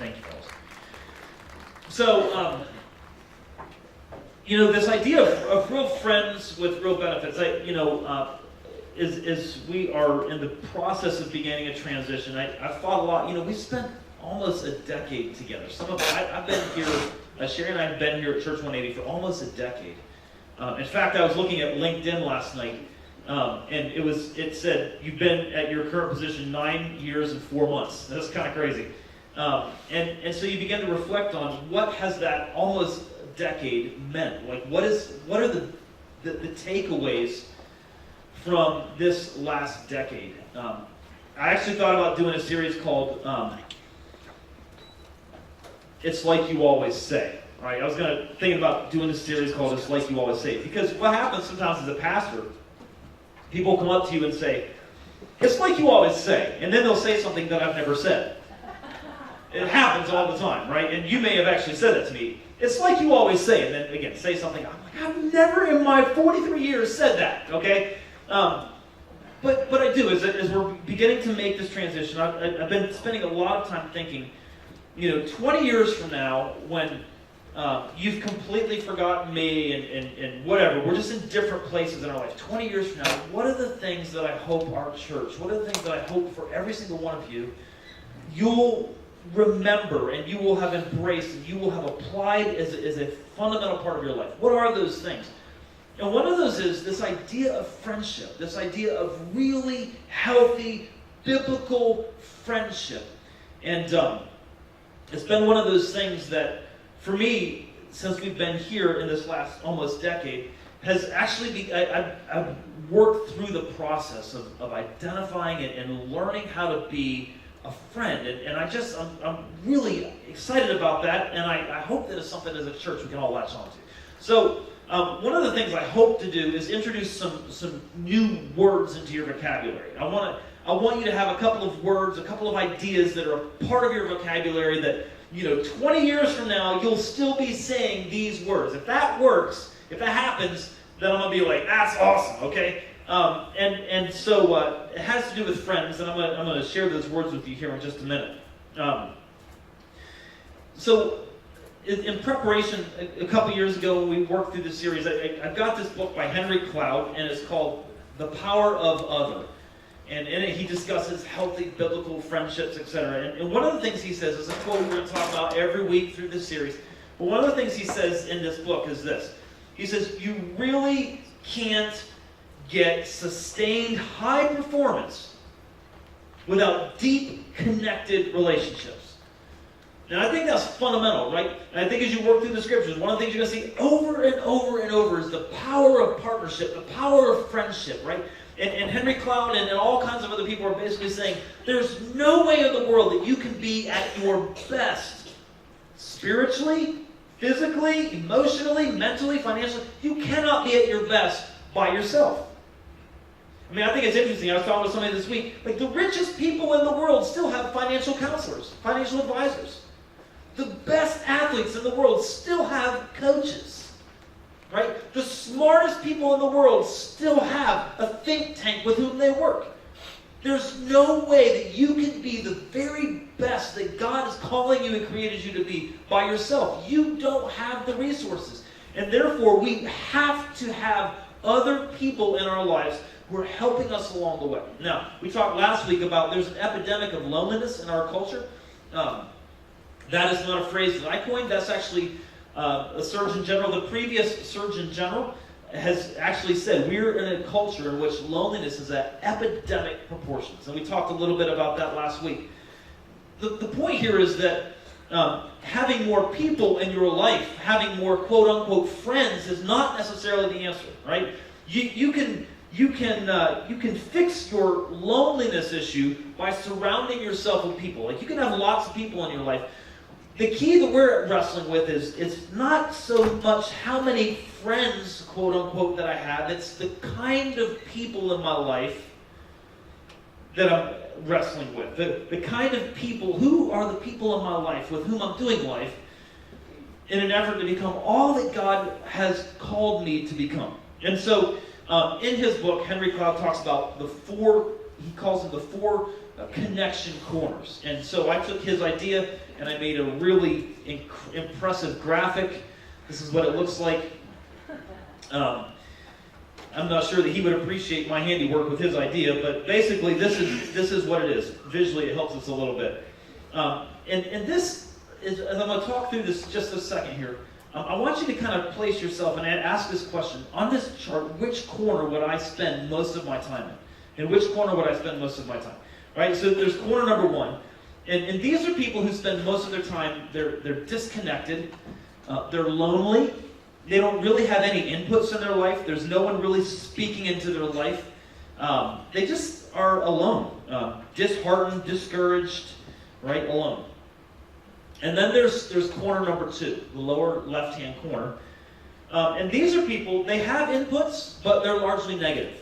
Thank you, fellas. So, this idea of real friends with real benefits, as we are in the process of beginning a transition, I've thought a lot. We spent almost a decade together. I've been here, Sherry and I have been here at Church 180 for almost a decade. In fact, I was looking at LinkedIn last night, and it said you've been at your current position 9 years and 4 months. That's kind of crazy. And so you begin to reflect on what has that almost decade meant. Like, what are the takeaways from this last decade? I actually thought about doing a series called It's Like You Always Say. Right? I was thinking about doing a series called It's Like You Always Say. Because what happens sometimes as a pastor, people come up to you and say, it's like you always say. And then they'll say something that I've never said. It happens all the time, right? And you may have actually said that to me. It's like you always say. And then, again, say something. I'm like, I've never in my 43 years said that, okay? But I do. As we're beginning to make this transition, I've been spending a lot of time thinking, 20 years from now, when you've completely forgotten me and whatever, we're just in different places in our life. 20 years from now, what are the things that I hope our church, what are the things that I hope for every single one of you, you'll remember and you will have embraced and you will have applied as a fundamental part of your life? What are those things? And one of those is this idea of friendship, this idea of really healthy, biblical friendship. And it's been one of those things that, for me, since we've been here in this last almost decade, has actually I've worked through the process of identifying it and learning how to be a friend. And I'm really excited about that, and I hope that it's something as a church we can all latch on to. So one of the things I hope to do is introduce some new words into your vocabulary. I want you to have a couple of words, a couple of ideas that are a part of your vocabulary that, 20 years from now, you'll still be saying these words. If that works, if that happens, then I'm going to be like, that's awesome, okay? And so it has to do with friends, and I'm going to share those words with you here in just a minute. So in preparation, a couple years ago when we worked through this series, I got this book by Henry Cloud, and it's called The Power of Other. And in it, he discusses healthy biblical friendships, etc. And one of the things he says is a quote we're going to talk about every week through this series. But one of the things he says in this book is this. He says, you really can't get sustained high performance without deep connected relationships. Now, I think that's fundamental, right? And I think as you work through the scriptures, one of the things you're going to see over and over and over is the power of partnership, the power of friendship, right? And Henry Cloud and all kinds of other people are basically saying there's no way in the world that you can be at your best spiritually, physically, emotionally, mentally, financially. You cannot be at your best by yourself. I mean, I think it's interesting. I was talking with somebody this week. Like, the richest people in the world still have financial counselors, financial advisors. The best athletes in the world still have coaches. Right? The smartest people in the world still have a think tank with whom they work. There's no way that you can be the very best that God is calling you and created you to be by yourself. You don't have the resources. And therefore, we have to have other people in our lives who are helping us along the way. Now, we talked last week about there's an epidemic of loneliness in our culture. That is not a phrase that I coined. That's actually a Surgeon General, the previous Surgeon General, has actually said we're in a culture in which loneliness is at epidemic proportions. And we talked a little bit about that last week. The point here is that having more people in your life, having more quote-unquote friends is not necessarily the answer, right? You can fix your loneliness issue by surrounding yourself with people. Like, you can have lots of people in your life. The key that we're wrestling with is it's not so much how many friends, quote unquote, that I have. It's the kind of people in my life that I'm wrestling with. The kind of people, who are the people in my life with whom I'm doing life in an effort to become all that God has called me to become. And so in his book, Henry Cloud talks about he calls them the four connection corners. And so I took his idea and I made a really impressive graphic. This is what it looks like. I'm not sure that he would appreciate my handiwork with his idea, but basically this is what it is. Visually, it helps us a little bit. And this is, as I'm going to talk through this just a second here, I want you to kind of place yourself and ask this question. On this chart, which corner would I spend most of my time in? In which corner would I spend most of my time? Right? So there's corner number one. And these are people who spend most of their time, they're disconnected, they're lonely, they don't really have any inputs in their life, there's no one really speaking into their life. They just are alone, disheartened, discouraged, right, alone. And then there's corner number two, the lower left-hand corner. And these are people, they have inputs, but they're largely negative.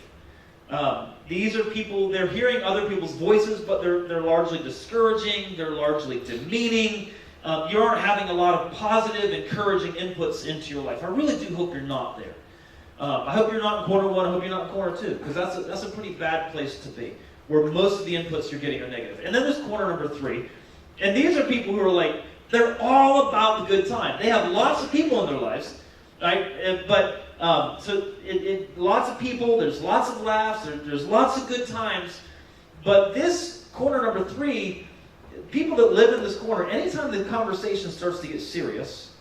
These are people, they're hearing other people's voices, but they're largely discouraging, they're largely demeaning. You aren't having a lot of positive, encouraging inputs into your life. I really do hope you're not there. I hope you're not in corner one, I hope you're not in corner two, because that's a pretty bad place to be, where most of the inputs you're getting are negative. And then there's corner number three, and these are people who are like, they're all about the good time. They have lots of people in their lives, right? But lots of people, there's lots of laughs, there's lots of good times. But this corner number three, people that live in this corner, anytime the conversation starts to get serious,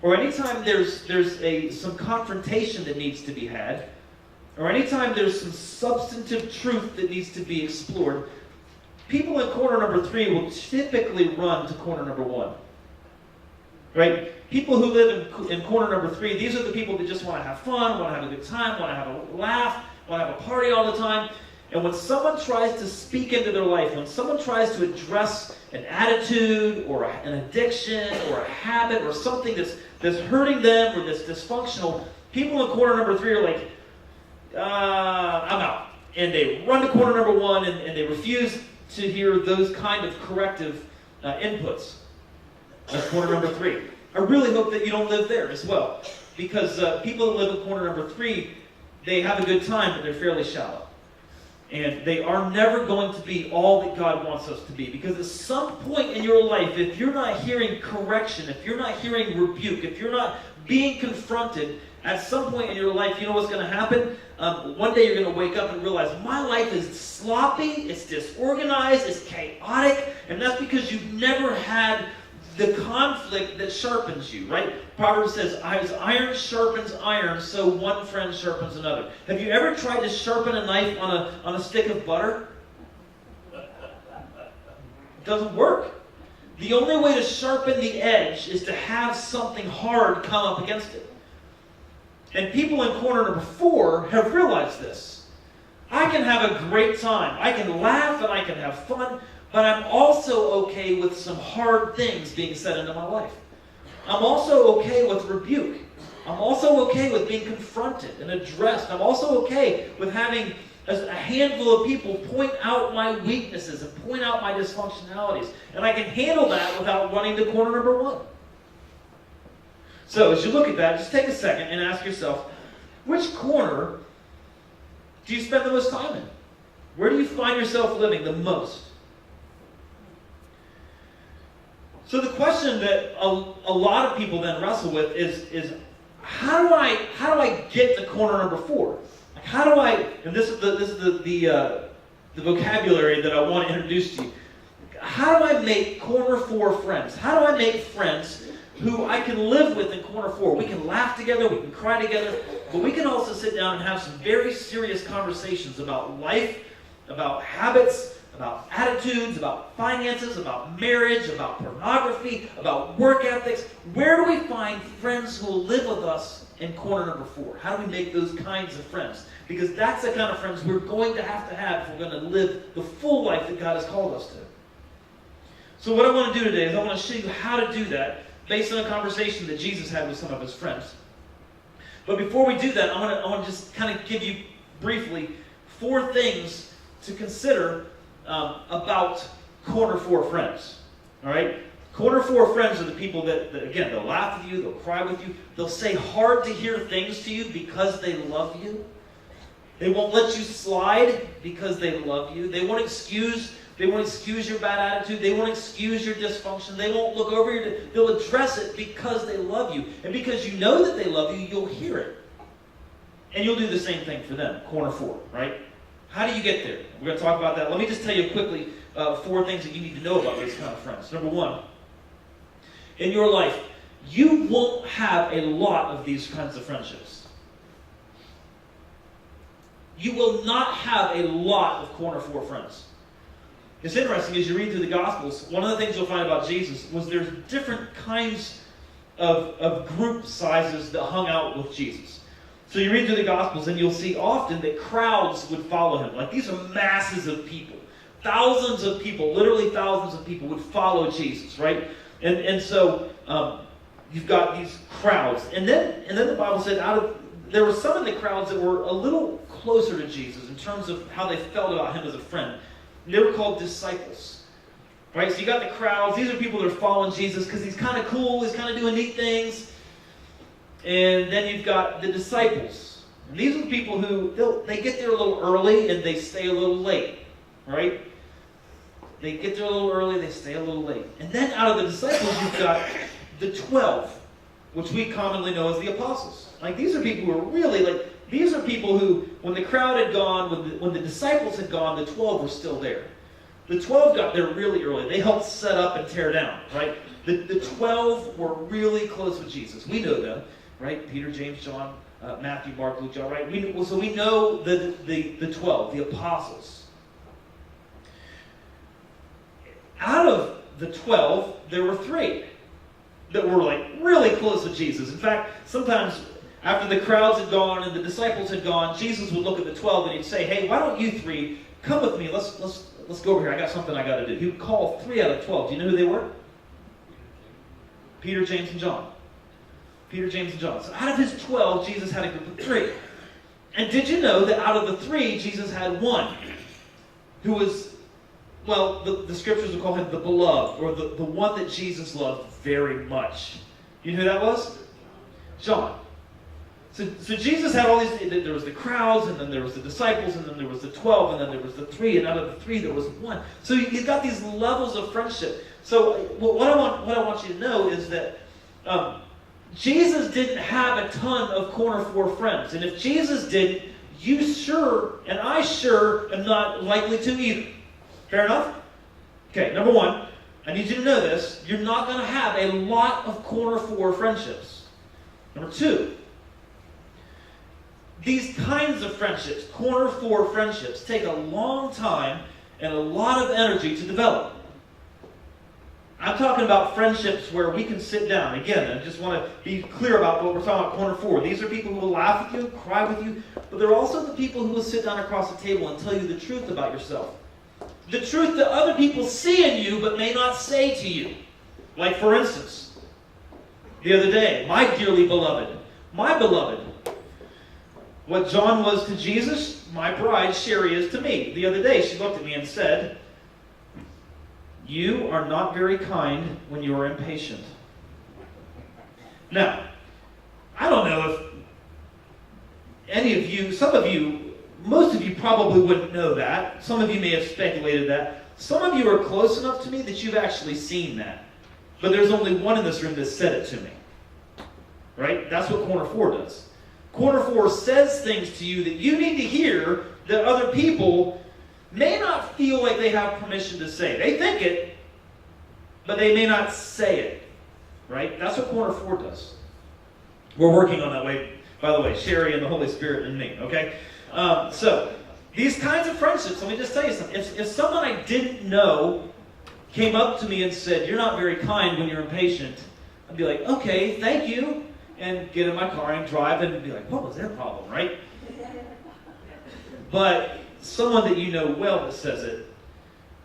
or anytime there's some confrontation that needs to be had, or anytime there's some substantive truth that needs to be explored, people in corner number three will typically run to corner number one. Right? People who live in corner number three, these are the people that just want to have fun, want to have a good time, want to have a laugh, want to have a party all the time. And when someone tries to speak into their life, when someone tries to address an attitude or an addiction or a habit or something that's hurting them or that's dysfunctional, people in corner number three are like, I'm out. And they run to corner number one and they refuse to hear those kind of corrective inputs. That's corner number three. I really hope that you don't live there as well. Because people that live in corner number three, they have a good time, but they're fairly shallow. And they are never going to be all that God wants us to be. Because at some point in your life, if you're not hearing correction, if you're not hearing rebuke, if you're not being confronted, at some point in your life, you know what's going to happen? One day you're going to wake up and realize, my life is sloppy, it's disorganized, it's chaotic, and that's because you've never had the conflict that sharpens you, right? Proverbs says, as iron sharpens iron, so one friend sharpens another. Have you ever tried to sharpen a knife on a stick of butter? It doesn't work. The only way to sharpen the edge is to have something hard come up against it. And people in corner number four have realized this. I can have a great time. I can laugh and I can have fun, but I'm also okay with some hard things being said into my life. I'm also okay with rebuke. I'm also okay with being confronted and addressed. I'm also okay with having a handful of people point out my weaknesses and point out my dysfunctionalities. And I can handle that without running to corner number one. So as you look at that, just take a second and ask yourself, which corner do you spend the most time in? Where do you find yourself living the most? So the question that a lot of people then wrestle with is how do I get to corner number four? Like how do I? And this is the vocabulary that I want to introduce to you. How do I make corner four friends? How do I make friends who I can live with in corner four? We can laugh together, we can cry together, but we can also sit down and have some very serious conversations about life, about habits, about attitudes, about finances, about marriage, about pornography, about work ethics. Where do we find friends who will live with us in corner number four? How do we make those kinds of friends? Because that's the kind of friends we're going to have if we're going to live the full life that God has called us to. So what I want to do today is I want to show you how to do that based on a conversation that Jesus had with some of his friends. But before we do that, I want to just kind of give you briefly 4 things to consider about corner 4 friends. All right? Corner 4 friends are the people that again, they'll laugh with you, they'll cry with you, they'll say hard to hear things to you because they love you. They won't let you slide because they love you. They won't excuse your bad attitude. They won't excuse your dysfunction. They won't look over your... They'll address it because they love you. And because you know that they love you, you'll hear it. And you'll do the same thing for them. Corner 4, right? How do you get there? We're going to talk about that. Let me just tell you quickly 4 things that you need to know about these kind of friends. Number 1, in your life, you won't have a lot of these kinds of friendships. You will not have a lot of corner 4 friends. It's interesting, as you read through the Gospels, one of the things you'll find about Jesus was there's different kinds of group sizes that hung out with Jesus. So you read through the Gospels and you'll see often that crowds would follow him. Like these are masses of people. Thousands of people, literally thousands of people would follow Jesus, right? And so you've got these crowds. And then the Bible said there were some in the crowds that were a little closer to Jesus in terms of how they felt about him as a friend. They were called disciples. Right? So you got the crowds. These are people that are following Jesus because he's kind of cool. He's kind of doing neat things. And then you've got the disciples. And these are the people who, they get there a little early and they stay a little late. Right? They get there a little early, they stay a little late. And then out of the disciples, you've got the 12, which we commonly know as the apostles. Like these are people who are really these are people who, when the crowd had gone, when the disciples had gone, the 12 were still there. The 12 got there really early. They helped set up and tear down, right? The 12 were really close with Jesus. We know them, right? Peter, James, John, Matthew, Mark, Luke, John, right? So we know the 12, the apostles. Out of the 12, there were 3 that were really close with Jesus. In fact, sometimes after the crowds had gone and the disciples had gone, Jesus would look at the 12 and he'd say, "Hey, why don't you 3 come with me? Let's go over here. I got something I got to do." He would call 3 out of 12. Do you know who they were? Peter, James, and John. Peter, James, and John. So out of his 12, Jesus had a group of 3. And did you know that out of the 3, Jesus had 1 who was, well, the scriptures would call him the beloved, or the one that Jesus loved very much. You know who that was? John. So Jesus had all these, there was the crowds, and then there was the disciples, and then there was the 12, and then there was the 3, and out of the 3 there was 1. So you've got these levels of friendship. So what I want you to know is that Jesus didn't have a ton of corner 4 friends. And if Jesus didn't, you sure, and I sure am not likely to either. Fair enough? Okay, number 1, I need you to know this. You're not going to have a lot of corner 4 friendships. Number 2, these kinds of friendships, corner 4 friendships, take a long time and a lot of energy to develop. I'm talking about friendships where we can sit down. Again, I just want to be clear about what we're talking about, corner 4. These are people who will laugh with you, cry with you, but they're also the people who will sit down across the table and tell you the truth about yourself. The truth that other people see in you but may not say to you. Like, for instance, the other day, my dearly beloved, my beloved, what John was to Jesus, my bride, Sherry, is to me. The other day, she looked at me and said, "You are not very kind when you are impatient." Now, I don't know if any of you, some of you, most of you probably wouldn't know that. Some of you may have speculated that. Some of you are close enough to me that you've actually seen that. But there's only one in this room that said it to me. Right? That's what corner 4 does. Corner 4 says things to you that you need to hear that other people may not feel like they have permission to say. They think it, but they may not say it. Right? That's what corner 4 does. We're working on that way, by the way, Sherry and the Holy Spirit and me, okay? So, these kinds of friendships, let me just tell you something. If someone I didn't know came up to me and said, "You're not very kind when you're impatient," I'd be like, "Okay, thank you," and get in my car and drive and be like, "What was their problem," right? But someone that you know well that says it,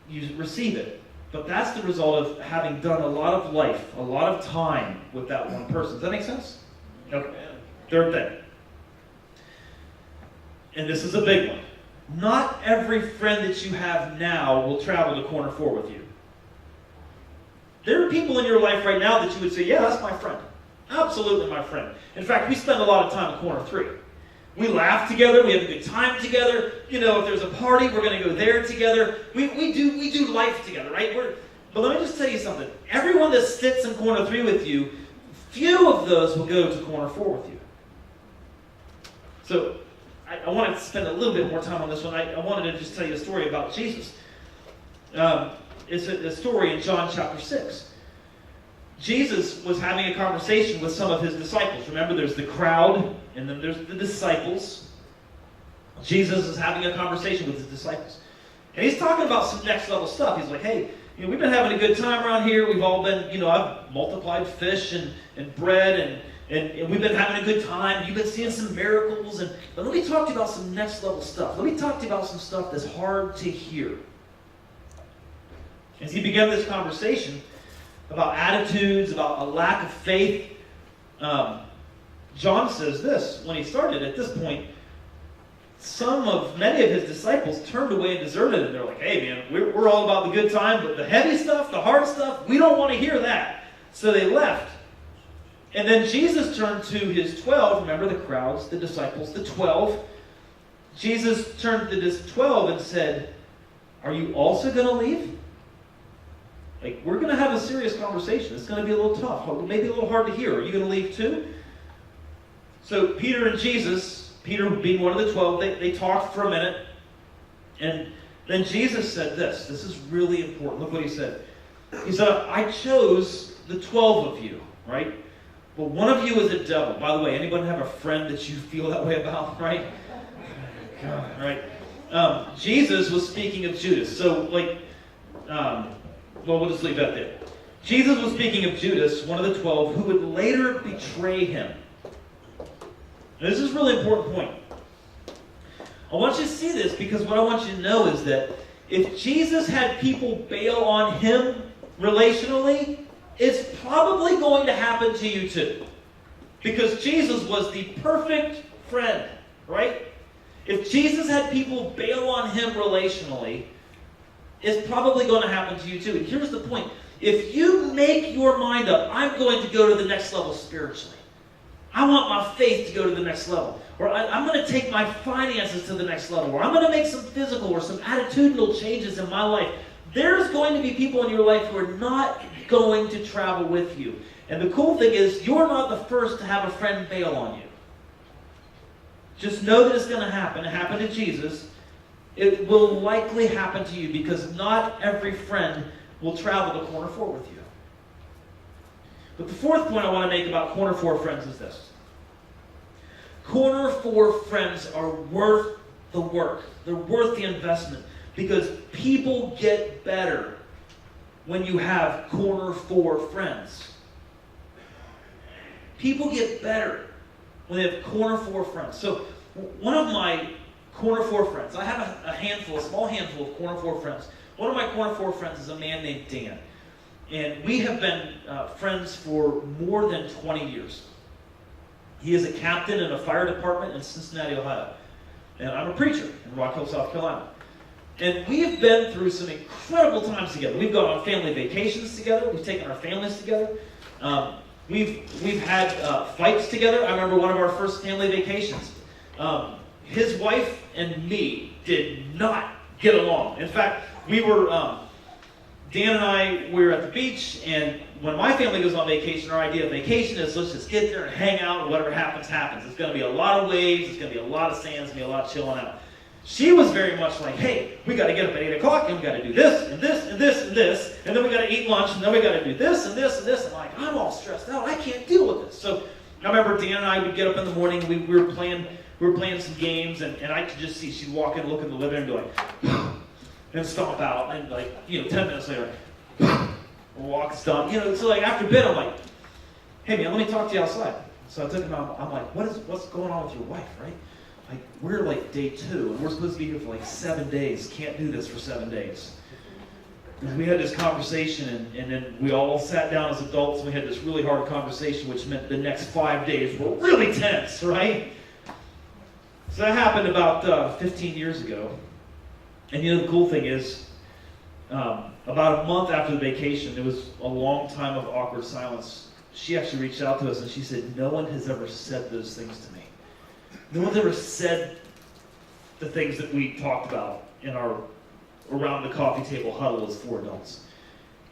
you receive it. But that's the result of having done a lot of life, a lot of time with that one person. Does that make sense? Okay. 3rd thing. And this is a big one. Not every friend that you have now will travel to corner 4 with you. There are people in your life right now that you would say, "Yeah, that's my friend. Absolutely my friend." In fact, we spend a lot of time at corner 3. We laugh together. We have a good time together. You know, if there's a party, we're going to go there together. We do life together, right? But let me just tell you something. Everyone that sits in corner 3 with you, few of those will go to corner 4 with you. So I want to spend a little bit more time on this one. I wanted to just tell you a story about Jesus. It's a story in John chapter 6. Jesus was having a conversation with some of his disciples. Remember, there's the crowd, and then there's the disciples. Jesus is having a conversation with his disciples. And he's talking about some next level stuff. He's like, hey, you know, we've been having a good time around here. We've all been, you know, I've multiplied fish and bread, and we've been having a good time. You've been seeing some miracles. But let me talk to you about some next level stuff. Let me talk to you about some stuff that's hard to hear. As he began this conversation about attitudes, about a lack of faith, John says this. When he started, at this point, many of his disciples turned away and deserted him. They're like, hey man, we're all about the good time, but the heavy stuff, the hard stuff, we don't want to hear that. So they left. And then Jesus turned to his 12, remember the crowds, the disciples, the 12. Jesus turned to this 12 and said, are you also going to leave? Like, we're going to have a serious conversation. It's going to be a little tough, maybe a little hard to hear. Are you going to leave too? So Peter and Jesus, Peter being one of the 12, they talked for a minute. And then Jesus said this. This is really important. Look what he said. He said, I chose the 12 of you, right? But one of you is a devil. By the way, anybody have a friend that you feel that way about, right? God, right? Jesus was speaking of Judas. So, we'll just leave that there. Jesus was speaking of Judas, one of the 12, who would later betray him. Now, this is a really important point. I want you to see this because what I want you to know is that if Jesus had people bail on him relationally, it's probably going to happen to you too. Because Jesus was the perfect friend, right? If Jesus had people bail on him relationally, it's probably going to happen to you too. And here's the point. If you make your mind up, I'm going to go to the next level spiritually. I want my faith to go to the next level. Or I'm going to take my finances to the next level. Or I'm going to make some physical or some attitudinal changes in my life. There's going to be people in your life who are not going to travel with you. And the cool thing is, you're not the first to have a friend bail on you. Just know that it's going to happen. It happened to Jesus. It will likely happen to you because not every friend will travel to corner 4 with you. But the fourth point I want to make about corner 4 friends is this. Corner 4 friends are worth the work. They're worth the investment because people get better when you have corner 4 friends. People get better when they have corner 4 friends. So one of my corner 4 friends, I have a small handful of corner 4 friends. One of my corner 4 friends is a man named Dan. And we have been friends for more than 20 years. He is a captain in a fire department in Cincinnati, Ohio. And I'm a preacher in Rock Hill, South Carolina. And we have been through some incredible times together. We've gone on family vacations together. We've taken our families together. We've had fights together. I remember one of our first family vacations. His wife and me did not get along. In fact, Dan and I were at the beach, and when my family goes on vacation, our idea of vacation is let's just get there and hang out, and whatever happens, happens. It's going to be a lot of waves, it's going to be a lot of sand, it's going to be a lot of chilling out. She was very much like, hey, we got to get up at 8 o'clock, and we got to do this, and this, and this, and this, and then we got to eat lunch, and then we got to do this, and this, and this. And I'm like, I'm all stressed out. I can't deal with this. So I remember Dan and I would get up in the morning, we were playing some games, and I could just see she'd walk in, look in the living room, going, and stomp out, and 10 minutes later, walk, stomp. So after a bit, I'm like, hey man, let me talk to you outside. So I took him out, I'm like, what's going on with your wife, right? We're day 2, and we're supposed to be here for 7 days. Can't do this for 7 days. And we had this conversation, and then we all sat down as adults, and we had this really hard conversation, which meant the next 5 days were really tense, right? So that happened about 15 years ago. And the cool thing is, about a month after the vacation, there was a long time of awkward silence. She actually reached out to us and she said, no one has ever said those things to me. No one's ever said the things that we talked about in our around the coffee table huddle as 4 adults.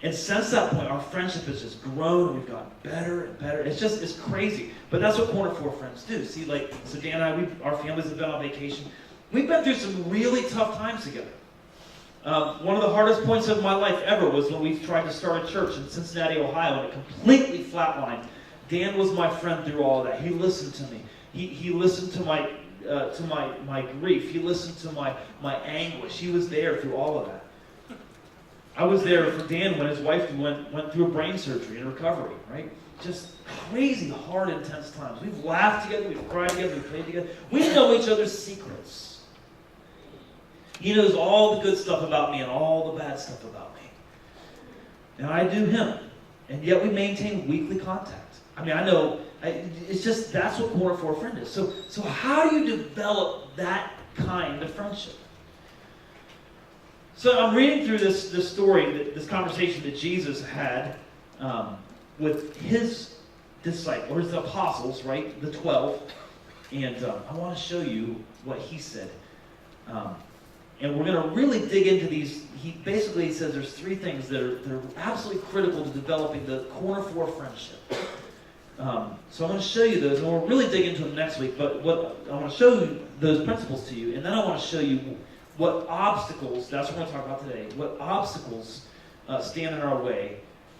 And since that point, our friendship has just grown. We've gotten better and better. It's crazy. But that's what Corner 4 friends do. See, so Dan and I, our families have been on vacation. We've been through some really tough times together. One of the hardest points of my life ever was when we tried to start a church in Cincinnati, Ohio, and it completely flatlined. Dan was my friend through all of that. He listened to me. He listened to my grief. He listened to my anguish. He was there through all of that. I was there for Dan when his wife went through a brain surgery and recovery, right? Just crazy, hard, intense times. We've laughed together, we've cried together, we've prayed together. We know each other's secrets. He knows all the good stuff about me and all the bad stuff about me. And I do him. And yet we maintain weekly contact. I mean, I know, it's just, that's what Corner 4 friend is. So how do you develop that kind of friendship? So I'm reading through this story, this conversation that Jesus had with his disciples, or his apostles, right, the 12. And I want to show you what he said. And we're going to really dig into these. He basically says there's 3 things that are absolutely critical to developing the Corner 4 friendship. So I'm going to show you those, and we'll really dig into them next week. But I want to show you those principles to you, and then I want to show you what obstacles, that's what we're going to talk about today, what obstacles stand in our way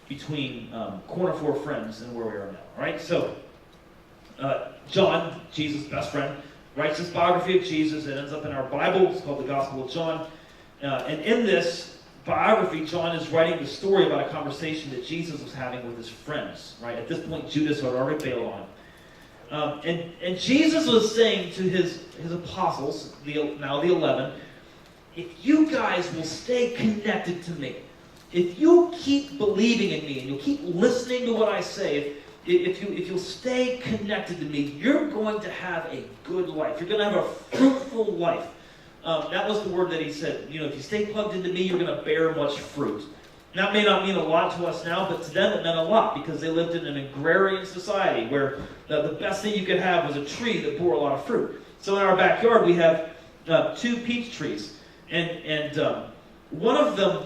between Corner 4 friends and where we are now. All right? So, John, Jesus' best friend, writes this biography of Jesus. It ends up in our Bible. It's called the Gospel of John. And in this biography, John is writing the story about a conversation that Jesus was having with his friends. Right? At this point, Judas had already bailed on him. And Jesus was saying to his apostles, now the 11, if you guys will stay connected to me, if you keep believing in me and you'll keep listening to what I say, if you'll stay connected to me, you're going to have a good life. You're going to have a fruitful life. That was the word that he said. If you stay plugged into me, you're going to bear much fruit. That may not mean a lot to us now, but to them it meant a lot because they lived in an agrarian society where the best thing you could have was a tree that bore a lot of fruit. So in our backyard we have 2 peach trees. And one of them,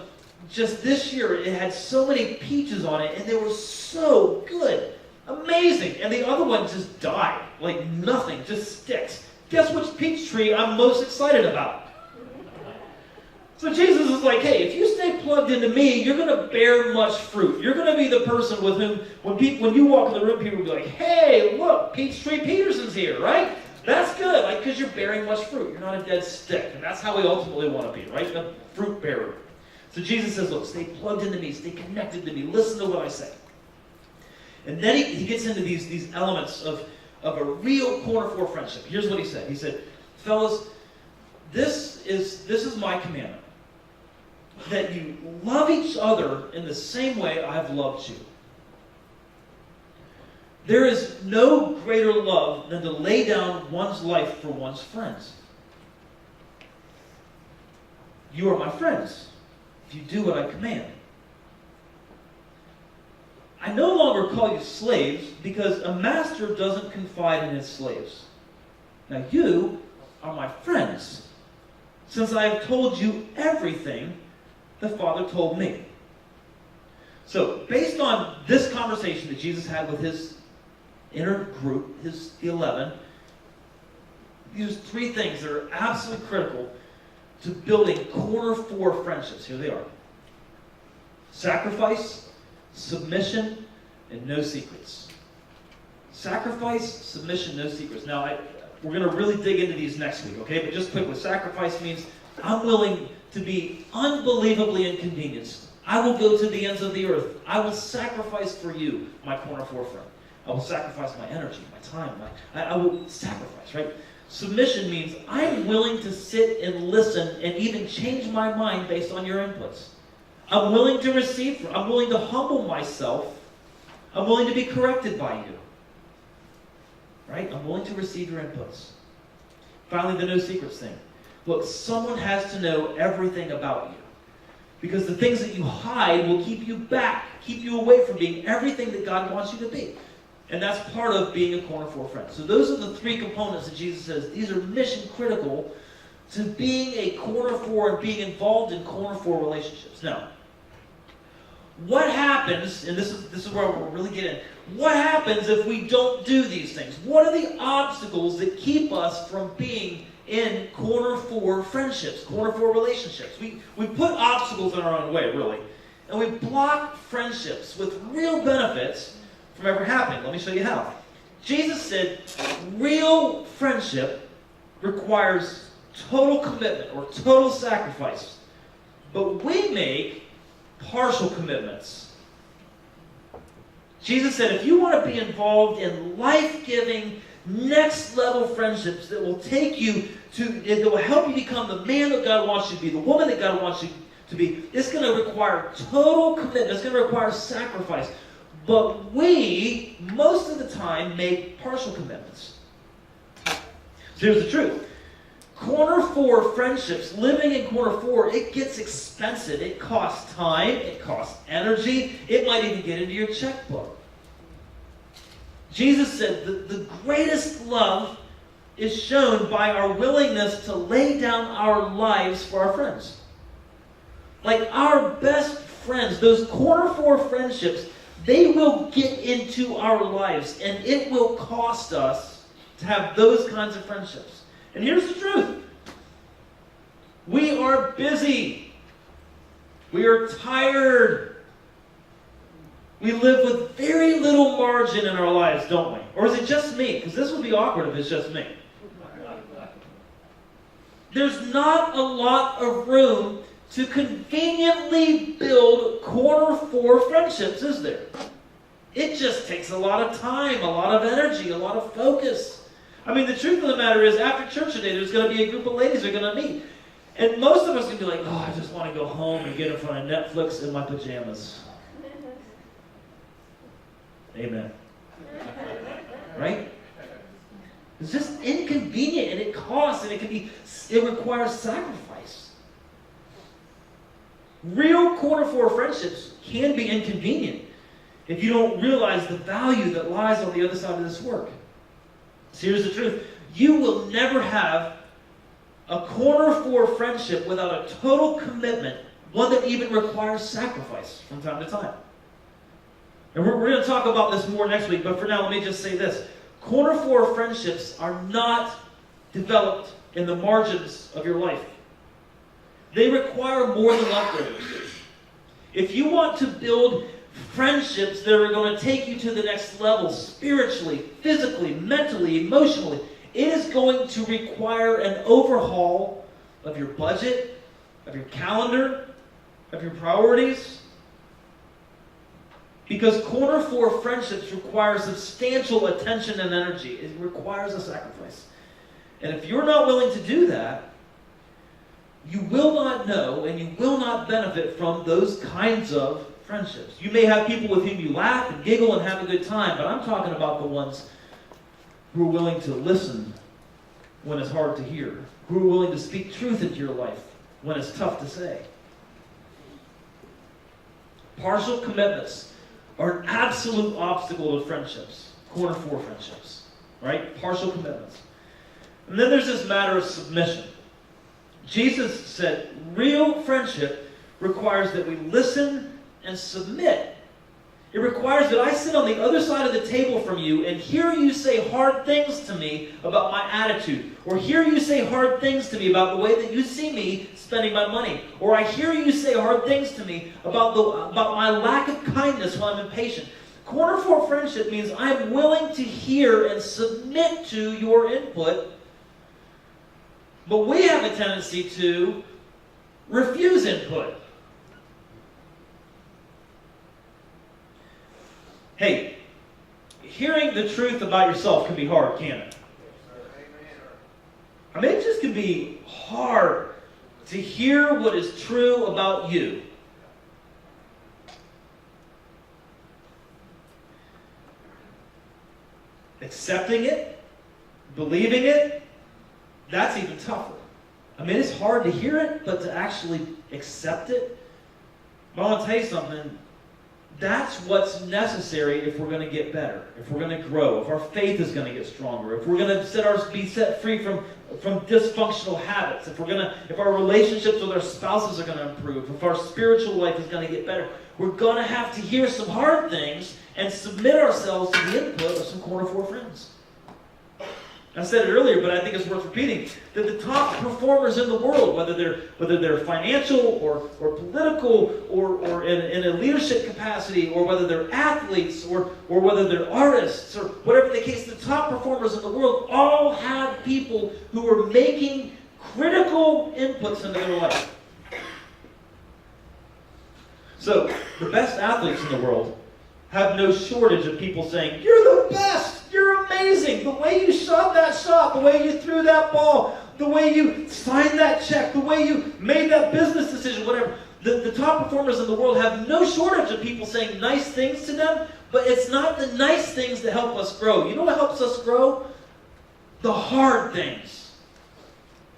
just this year, it had so many peaches on it, and they were so good. Amazing. And the other one just died. Like nothing, just sticks. Guess which peach tree I'm most excited about? So Jesus is like, hey, if you stay plugged into me, you're going to bear much fruit. You're going to be the person with whom, when you walk in the room, people will be like, hey, look, Peachtree Peterson's here, right? That's good, because you're bearing much fruit. You're not a dead stick. And that's how we ultimately want to be, right? A fruit bearer. So Jesus says, look, stay plugged into me. Stay connected to me. Listen to what I say. And then he gets into these elements of a real Corner 4 friendship. Here's what he said. He said, fellas, this is my commandment. That you love each other in the same way I've loved you. There is no greater love than to lay down one's life for one's friends. You are my friends if you do what I command. I no longer call you slaves because a master doesn't confide in his slaves. Now you are my friends since I have told you everything the Father told me. So, based on this conversation that Jesus had with his inner group, the 11, these 3 things that are absolutely critical to building Corner 4 friendships. Here they are. Sacrifice, submission, and no secrets. Sacrifice, submission, no secrets. Now, we're going to really dig into these next week, okay? But just quickly, sacrifice means I'm willing to be unbelievably inconvenienced. I will go to the ends of the earth. I will sacrifice for you, my Corner 4 friend. I will sacrifice my energy, my time. I will sacrifice, right? Submission means I'm willing to sit and listen and even change my mind based on your inputs. I'm willing to receive. I'm willing to humble myself. I'm willing to be corrected by you. Right? I'm willing to receive your inputs. Finally, the no secrets thing. Look, someone has to know everything about you. Because the things that you hide will keep you back, keep you away from being everything that God wants you to be. And that's part of being a Corner 4 friend. So those are the three components that Jesus says, these are mission critical to being a Corner 4 and being involved in Corner 4 relationships. Now, what happens, and this is where we'll really get in, what happens if we don't do these things? What are the obstacles that keep us from being in Corner 4 friendships, Corner 4 relationships? We put obstacles in our own way, really. And we block friendships with real benefits from ever happening. Let me show you how. Jesus said real friendship requires total commitment or total sacrifice. But we make partial commitments. Jesus said if you want to be involved in life-giving, next-level friendships that will take you to, that will help you become the man that God wants you to be, the woman that God wants you to be, it's going to require total commitment. It's going to require sacrifice. But we, most of the time, make partial commitments. So here's the truth. Corner 4 friendships, living in Corner 4, it gets expensive. It costs time. It costs energy. It might even get into your checkbook. Jesus said that the greatest love is shown by our willingness to lay down our lives for our friends. Like our best friends, those Corner 4 friendships, they will get into our lives, and it will cost us to have those kinds of friendships. And here's the truth. We are busy. We are tired. We live with very little margin in our lives, don't we? Or is it just me? Because this would be awkward if it's just me. There's not a lot of room to conveniently build Corner 4 friendships, is there? It just takes a lot of time, a lot of energy, a lot of focus. I mean, the truth of the matter is, after church today, there's going to be a group of ladies that are going to meet. And most of us can be like, oh, I just want to go home and get in front of Netflix in my pajamas. Amen. Right? It's just inconvenient, and it costs, and it requires sacrifice. Real Corner 4 friendships can be inconvenient if you don't realize the value that lies on the other side of this work. So here's the truth. You will never have a Corner 4 friendship without a total commitment, one that even requires sacrifice from time to time. And we're going to talk about this more next week, but for now, let me just say this. Corner 4 friendships are not developed in the margins of your life. They require more than leftovers. If you want to build friendships that are going to take you to the next level spiritually, physically, mentally, emotionally, it is going to require an overhaul of your budget, of your calendar, of your priorities. Because Corner 4 friendships require substantial attention and energy. It requires a sacrifice. And if you're not willing to do that, you will not know and you will not benefit from those kinds of friendships. You may have people with whom you laugh and giggle and have a good time, but I'm talking about the ones who are willing to listen when it's hard to hear, who are willing to speak truth into your life when it's tough to say. Partial commitments are an absolute obstacle to friendships, Corner 4 friendships, right? Partial commitments. And then there's this matter of submission. Jesus said real friendship requires that we listen and submit. It requires that I sit on the other side of the table from you and hear you say hard things to me about my attitude. Or hear you say hard things to me about the way that you see me spending my money. Or I hear you say hard things to me about my lack of kindness when I'm impatient. Corner 4 friendship means I'm willing to hear and submit to your input. But we have a tendency to refuse input. Hey, hearing the truth about yourself can be hard, can't it? I mean, it just can be hard to hear what is true about you. Accepting it, believing it, that's even tougher. I mean, it's hard to hear it, but to actually accept it. But I want to tell you something. That's what's necessary if we're going to get better, if we're going to grow, if our faith is going to get stronger, if we're going to be set free from dysfunctional habits, if our relationships with our spouses are going to improve, if our spiritual life is going to get better. We're going to have to hear some hard things and submit ourselves to the input of some Corner 4 friends. I said it earlier, but I think it's worth repeating, that the top performers in the world, whether they're financial or political or in a leadership capacity, or whether they're athletes or whether they're artists or whatever the case, the top performers in the world all have people who are making critical inputs into their life. So, the best athletes in the world have no shortage of people saying, "You're the best! You're amazing! The way you shot that shot, the way you threw that ball, the way you signed that check, the way you made that business decision," whatever. The top performers in the world have no shortage of people saying nice things to them, but it's not the nice things that help us grow. You know what helps us grow? The hard things.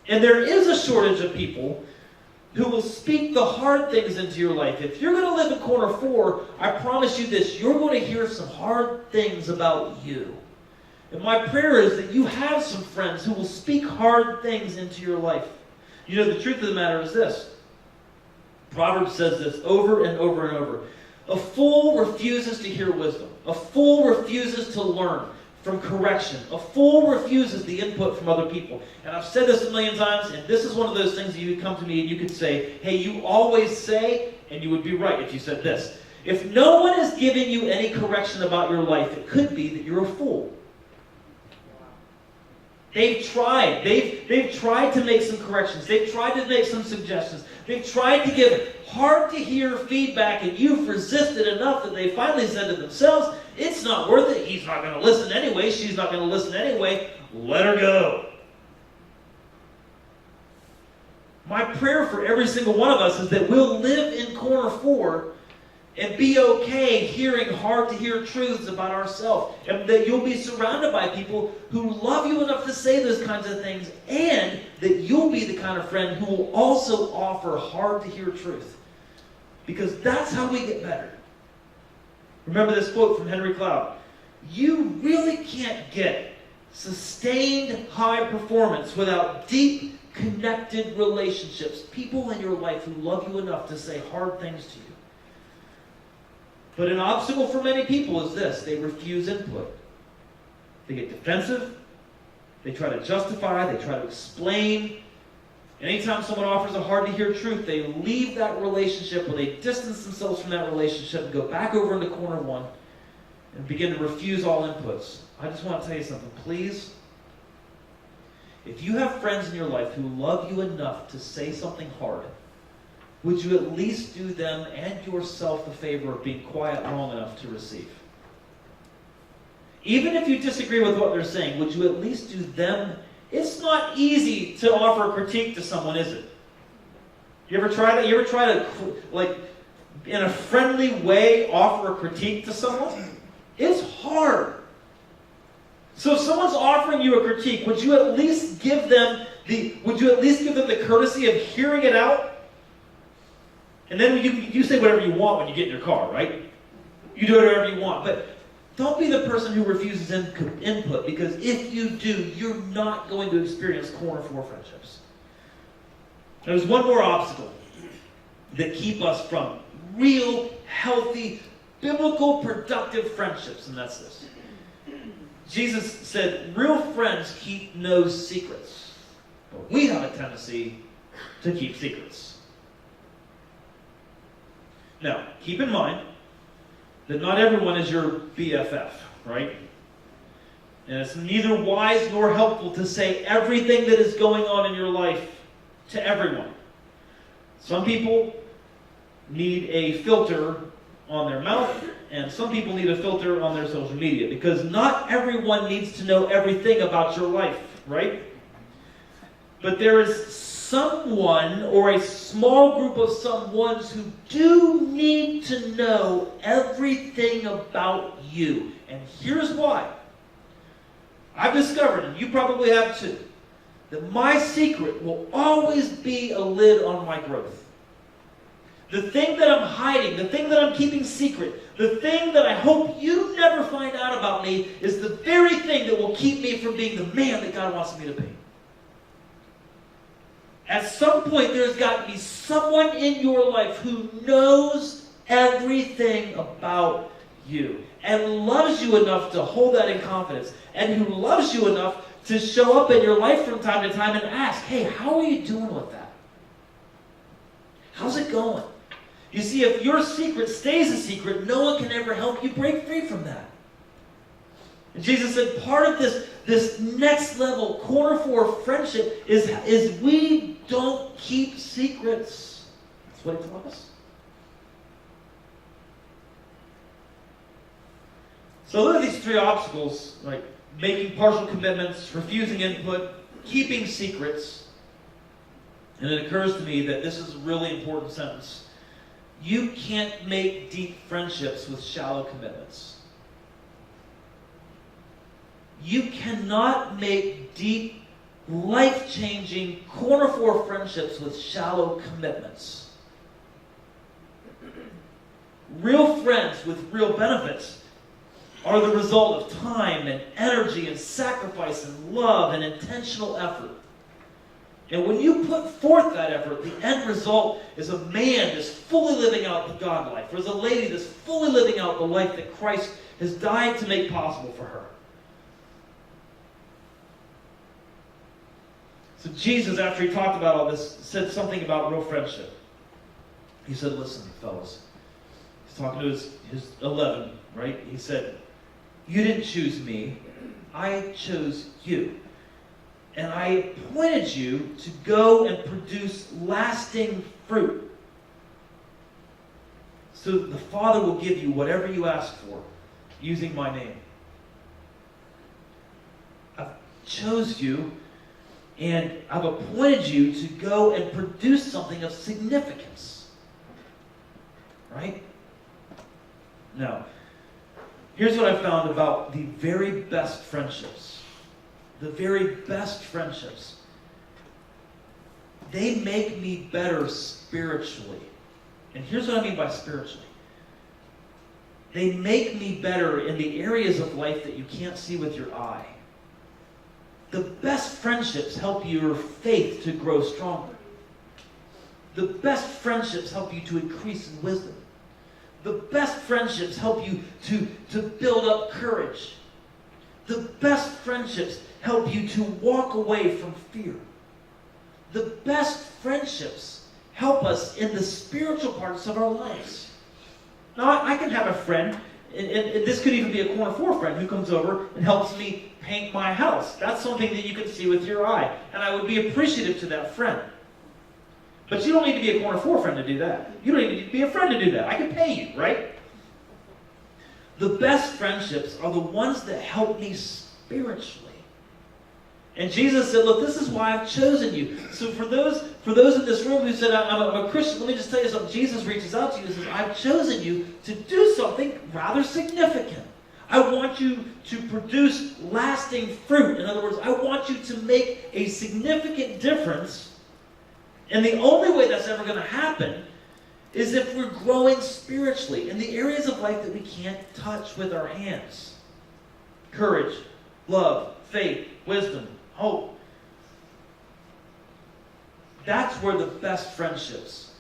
And there is a shortage of people who will speak the hard things into your life. If you're going to live in Corner 4, I promise you this, you're going to hear some hard things about you. And my prayer is that you have some friends who will speak hard things into your life. You know, the truth of the matter is this. Proverbs says this over and over and over. A fool refuses to hear wisdom. A fool refuses to learn from correction. A fool refuses the input from other people. And I've said this a million times, and this is one of those things that you could come to me and you could say, "Hey, you always say," and you would be right if you said this, "If no one is giving you any correction about your life, it could be that you're a fool." They've tried. They've tried to make some corrections. They've tried to make some suggestions. They've tried to give hard-to-hear feedback, and you've resisted enough that they finally said to themselves, "It's not worth it. He's not going to listen anyway. She's not going to listen anyway. Let her go." My prayer for every single one of us is that we'll live in Corner 4 and be okay hearing hard-to-hear truths about ourselves. And that you'll be surrounded by people who love you enough to say those kinds of things, and that you'll be the kind of friend who will also offer hard-to-hear truth. Because that's how we get better. Remember this quote from Henry Cloud. You really can't get sustained high performance without deep, connected relationships. People in your life who love you enough to say hard things to you. But an obstacle for many people is this. They refuse input. They get defensive. They try to justify. They try to explain. Anytime someone offers a hard-to-hear truth, they leave that relationship, or they distance themselves from that relationship and go back over into Corner 1 and begin to refuse all inputs. I just want to tell you something. Please, if you have friends in your life who love you enough to say something hard, would you at least do them and yourself the favor of being quiet long enough to receive? Even if you disagree with what they're saying, would you at least do them? It's not easy to offer a critique to someone, is it? You ever try that? You ever try to, like, in a friendly way, offer a critique to someone? It's hard. So if someone's offering you a critique, would you at least give them the courtesy of hearing it out? And then you say whatever you want when you get in your car, right? You do whatever you want. But don't be the person who refuses input, because if you do, you're not going to experience Corner 4 friendships. There's one more obstacle that keep us from real, healthy, biblical, productive friendships, and that's this. Jesus said, real friends keep no secrets, but we have a tendency to keep secrets. Now, keep in mind that not everyone is your BFF, right? And it's neither wise nor helpful to say everything that is going on in your life to everyone. Some people need a filter on their mouth, and some people need a filter on their social media, because not everyone needs to know everything about your life, right? But there is someone or a small group of someones who do need to know everything about you. And here's why. I've discovered, and you probably have too, that my secret will always be a lid on my growth. The thing that I'm hiding, the thing that I'm keeping secret, The thing that I hope you never find out about me is the very thing that will keep me from being the man that God wants me to be. At some point, there's got to be someone in your life who knows everything about you and loves you enough to hold that in confidence, and who loves you enough to show up in your life from time to time and ask, hey, how are you doing with that? How's it going? You see, if your secret stays a secret, no one can ever help you break free from that. And Jesus said part of this next level, corner four friendship is we don't keep secrets. That's what he taught us. So look at these three obstacles, like making partial commitments, refusing input, keeping secrets. And it occurs to me that this is a really important sentence. You can't make deep friendships with shallow commitments. You cannot make deep, life-changing, corner four friendships with shallow commitments. Real friends with real benefits are the result of time and energy and sacrifice and love and intentional effort. And when you put forth that effort, the end result is a man that's fully living out the God life, or is a lady that's fully living out the life that Christ has died to make possible for her. So Jesus, after he talked about all this, said something about real friendship. He said, listen, fellas. He's talking to his 11, right? He said, you didn't choose me. I chose you. And I appointed you to go and produce lasting fruit. So the Father will give you whatever you ask for using my name. I've chose you, and I've appointed you to go and produce something of significance. Right? Now, here's what I found about the very best friendships. The very best friendships. They make me better spiritually. And here's what I mean by spiritually. They make me better in the areas of life that you can't see with your eye. The best friendships help your faith to grow stronger. The best friendships help you to increase in wisdom. The best friendships help you to build up courage. The best friendships help you to walk away from fear. The best friendships help us in the spiritual parts of our lives. Now, I can have a friend, and this could even be a corner four friend, who comes over and helps me paint my house. That's something that you can see with your eye. And I would be appreciative to that friend. But you don't need to be a corner four friend to do that. You don't need to be a friend to do that. I can pay you, right? The best friendships are the ones that help me spiritually. And Jesus said, look, this is why I've chosen you. So for those in this room who said, I'm a Christian, let me just tell you something. Jesus reaches out to you and says, I've chosen you to do something rather significant. I want you to produce lasting fruit. In other words, I want you to make a significant difference. And the only way that's ever going to happen is if we're growing spiritually in the areas of life that we can't touch with our hands. Courage, love, faith, wisdom, hope. That's where the best friendships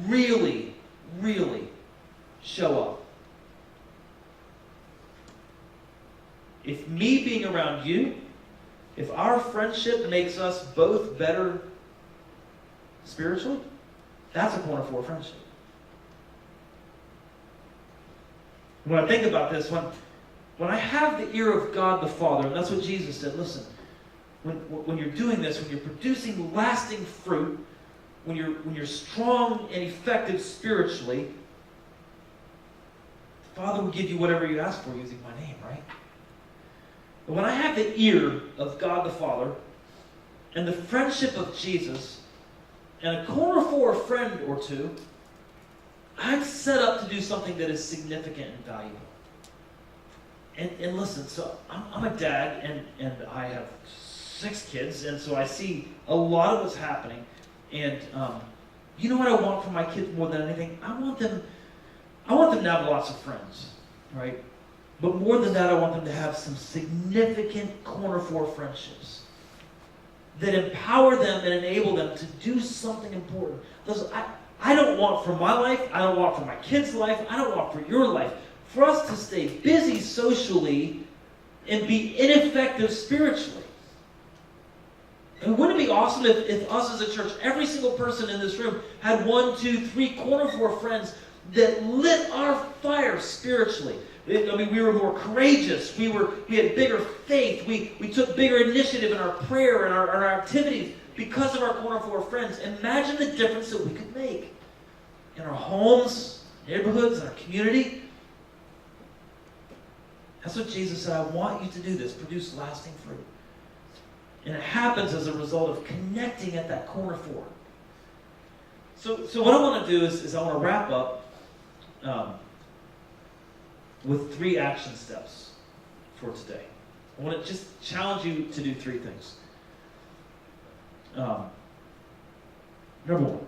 really, really show up. If me being around you, if our friendship makes us both better spiritually, that's a corner four friendship. When I think about this, when I have the ear of God the Father, and that's what Jesus said, listen, when you're doing this, when you're producing lasting fruit, when you're strong and effective spiritually, the Father will give you whatever you ask for using my name, right? But when I have the ear of God the Father, and the friendship of Jesus, and a corner four friend or two, I'm set up to do something that is significant and valuable. And listen, so I'm a dad, and I have 6 kids, and so I see a lot of what's happening. And you know what I want from my kids more than anything? I want them I want them to have lots of friends, right? But more than that, I want them to have some significant corner four friendships that empower them and enable them to do something important. Listen, I don't want for my life, I don't want for my kids' life, I don't want for your life, for us to stay busy socially and be ineffective spiritually. And wouldn't it be awesome if us as a church, every single person in this room, had 1, 2, 3 corner four friends that lit our fire spiritually? I mean, we were more courageous. We had bigger faith. We took bigger initiative in our prayer and our activities because of our corner four friends. Imagine the difference that we could make in our homes, neighborhoods, and our community. That's what Jesus said. I want you to do this. Produce lasting fruit. And it happens as a result of connecting at that corner four. So what I want to do is I want to wrap up with 3 action steps for today. I want to just challenge you to do 3 things. Number 1,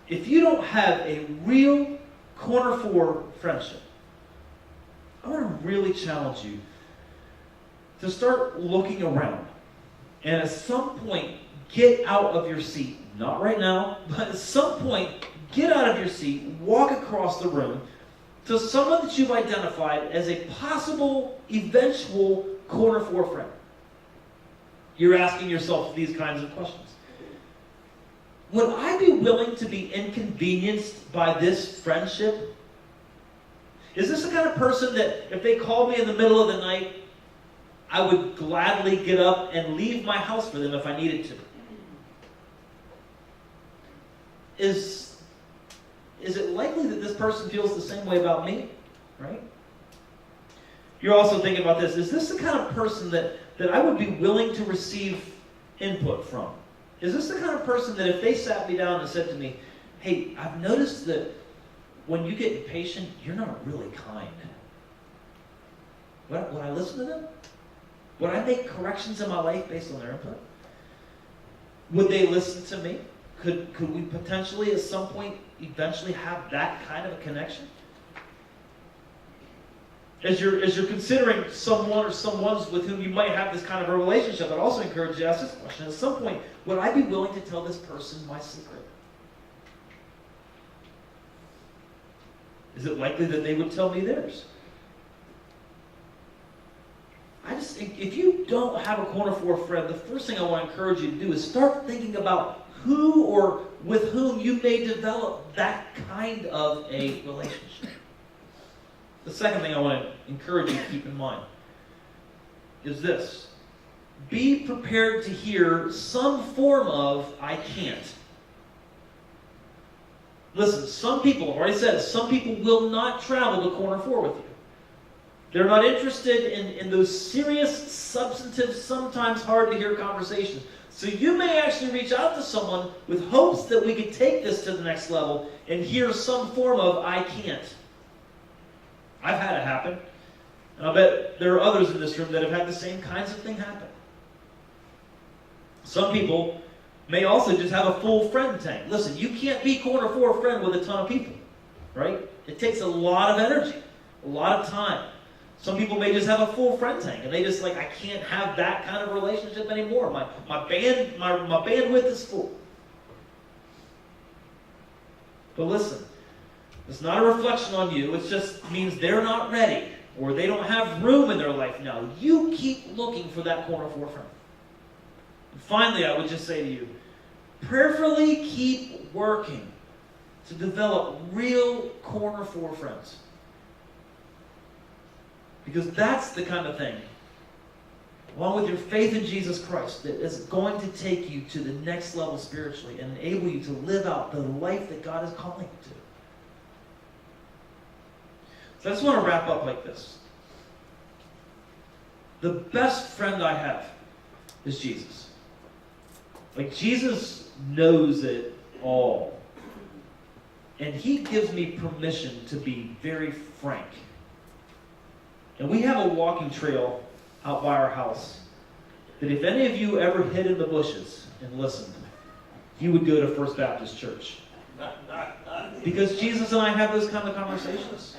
if you don't have a real corner four friendship, I want to really challenge you to start looking around. And at some point, get out of your seat. Not right now, but at some point, get out of your seat, walk across the room to someone that you've identified as a possible, eventual corner four friend. You're asking yourself these kinds of questions. Would I be willing to be inconvenienced by this friendship? Is this the kind of person that if they called me in the middle of the night, I would gladly get up and leave my house for them if I needed to? Is it likely that this person feels the same way about me? Right? You're also thinking about this. Is this the kind of person that I would be willing to receive input from? Is this the kind of person that if they sat me down and said to me, hey, I've noticed that when you get impatient, you're not really kind. Would I listen to them? Would I make corrections in my life based on their input? Would they listen to me? Could we potentially at some point eventually have that kind of a connection? As you're considering someone or someones with whom you might have this kind of a relationship, I'd also encourage you to ask this question. At some point, would I be willing to tell this person my secret? Is it likely that they would tell me theirs? If you don't have a corner four friend, the first thing I want to encourage you to do is start thinking about who or with whom you may develop that kind of a relationship. The second thing I want to encourage you to keep in mind is this. Be prepared to hear some form of, I can't. Listen, some people, I've already said, some people will not travel to corner four with you. They're not interested in those serious, substantive, sometimes hard to hear conversations. So you may actually reach out to someone with hopes that we could take this to the next level and hear some form of, I can't. I've had it happen. And I bet there are others in this room that have had the same kinds of thing happen. Some people may also just have a full friend tank. Listen, you can't be corner four friend with a ton of people, right? It takes a lot of energy, a lot of time. Some people may just have a full friend tank, and they just I can't have that kind of relationship anymore. My bandwidth is full. But listen, it's not a reflection on you. It just means they're not ready, or they don't have room in their life now. You keep looking for that corner four friend. And finally, I would just say to you, prayerfully keep working to develop real corner four friends. Because that's the kind of thing, along with your faith in Jesus Christ, that is going to take you to the next level spiritually and enable you to live out the life that God is calling you to. So I just want to wrap up like this. The best friend I have is Jesus. Jesus knows it all. And he gives me permission to be very frank. And we have a walking trail out by our house that if any of you ever hid in the bushes and listened, you would go to First Baptist Church. Because Jesus and I have those kind of conversations.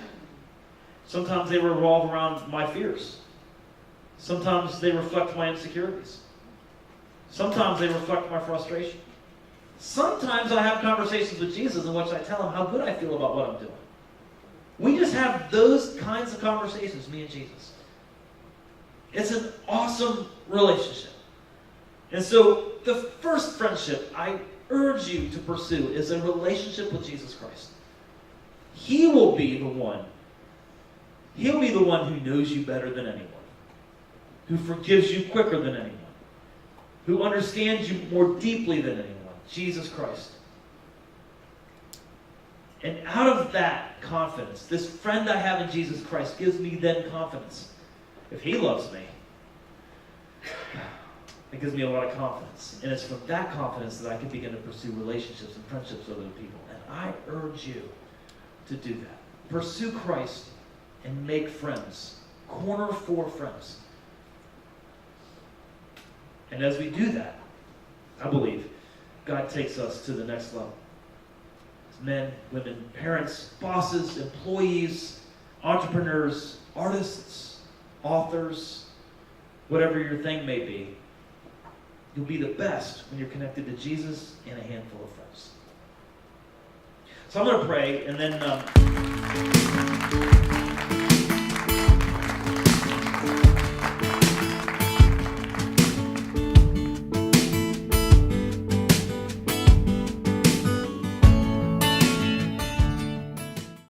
Sometimes they revolve around my fears. Sometimes they reflect my insecurities. Sometimes they reflect my frustration. Sometimes I have conversations with Jesus in which I tell him how good I feel about what I'm doing. We just have those kinds of conversations, me and Jesus. It's an awesome relationship. And so the first friendship I urge you to pursue is a relationship with Jesus Christ. He will be the one. He'll be the one who knows you better than anyone, who forgives you quicker than anyone, who understands you more deeply than anyone. Jesus Christ. And out of that confidence, this friend I have in Jesus Christ gives me then confidence. If he loves me, it gives me a lot of confidence. And it's from that confidence that I can begin to pursue relationships and friendships with other people. And I urge you to do that. Pursue Christ and make friends. Corner for friends. And as we do that, I believe God takes us to the next level. As men, women, parents, bosses, employees, entrepreneurs, artists, authors, whatever your thing may be, you'll be the best when you're connected to Jesus and a handful of friends. So I'm going to pray, and then